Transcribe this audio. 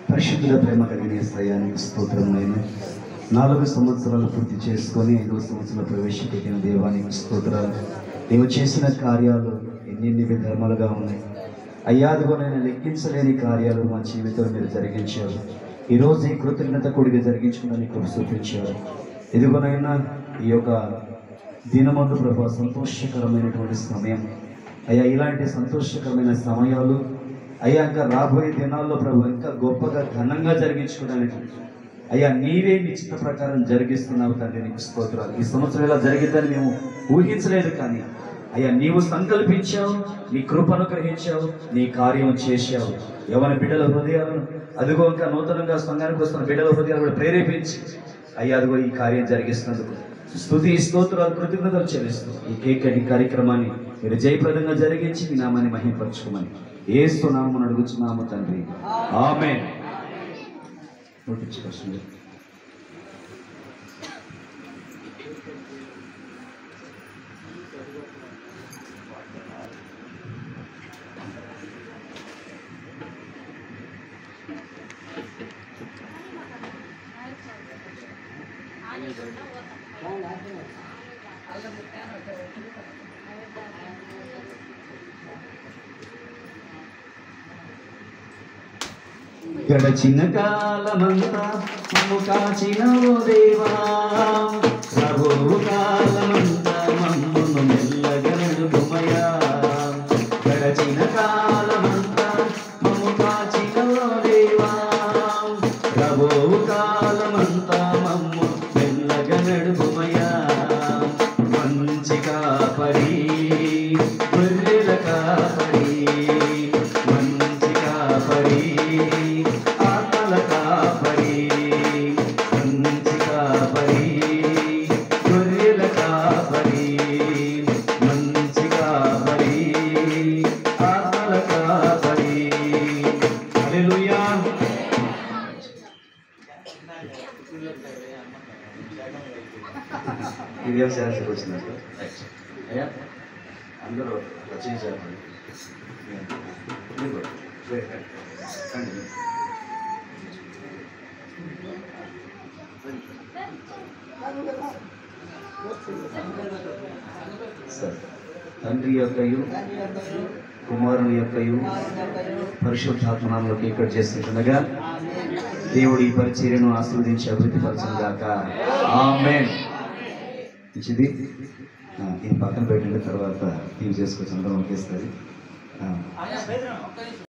పరిశుద్ధుల ప్రేమ కలిగిన యేసయ్యానికి స్తోత్రమైన 4 సంవత్సరాలు పూర్తి చేసుకొని 5వ సంవత్సరంలో ప్రవేశపెట్టిన దేవానికి స్తోత్రాలు. నీవు చేసిన కార్యాలు ఎన్ని విధములుగా ఉన్నాయి అయ్యా. అదిగోనైనా లెక్కించలేని కార్యాలు మా జీవితంలో మీరు జరిగించారు. ఈరోజు ఈ కృతజ్ఞత కూడిక జరిగించుకుని కృప చూపించారు. ఇదిగోనైనా ఈ యొక్క దినమందు ప్రభు సంతోషకరమైనటువంటి సమయం అయ్యా. ఇలాంటి సంతోషకరమైన సమయాలు అయ్యా ఇంకా రాబోయే దినాల్లో ప్రభు ఇంకా గొప్పగా ఘనంగా జరిగించుకోవడానికి అయ్యా నీవే నిశ్చిత ప్రకారం జరిగిస్తున్నావు తండ్రి. నీకు స్తోత్రాలు. ఈ సంవత్సరం ఇలా జరిగిద్దని మేము ఊహించలేదు, కానీ అయ్యా నీవు సంకల్పించావు, నీ కృపను గ్రహించావు, నీ కార్యం చేశావు. యవన బిడ్డల హృదయాలను అదిగో ఇంకా నూతనంగా సంఘానికి వస్తున్న బిడ్డల హృదయాలు కూడా ప్రేరేపించి అయ్యా అదిగో ఈ కార్యం జరిగిస్తున్నందుకు స్తుతి స్తోత్రాలు కృతజ్ఞతలు చెల్లిస్తూ ఈ కేకటి కార్యక్రమాన్ని మీరు జయప్రదంగా జరిగించి మీ నామాన్ని మహిమపరచుకోమని యేసు నామమున అడుగుచున్నాము తండ్రి, ఆమేన్. నోటించుకోండి. గడచిన కాలమంతా మమ్ము కాచినవు దేవా, ప్రభువు కాలమంతా మమ్మును మెల్లగా నడుపుమయా. గడచిన కాలమంతా మమ్ము కాచినవు దేవా, ప్రభువు కాలమంతా మమ్ము మెల్లగా నడుపుమయా. మంచి కాపరి గొర్రెల కాపరి, మంచి కాపరి ఆత్మల కాపరి, మంచి కాపరి గొర్రెల కాపరి, మంచి కాపరి ఆత్మల కాపరి. హల్లెలూయా. ఇది వ్యవసాయానికి వచ్చినట్టు అయ్యా అందరూ రచించారు. తండ్రి యొక్కయు కుమారుని యొక్కయు పరిశుద్ధాత్మ నామములో ఇక్కడ చేస్తుండగా దేవుడు ఈ పరిచర్యను ఆశీర్వదించి అభివృద్ధి పరచును గాక. ఆమేన్. ఇది పక్కన పెట్టిన తర్వాత తీసి చేసుకొచ్చి అందరం ఒకేస్తుంది.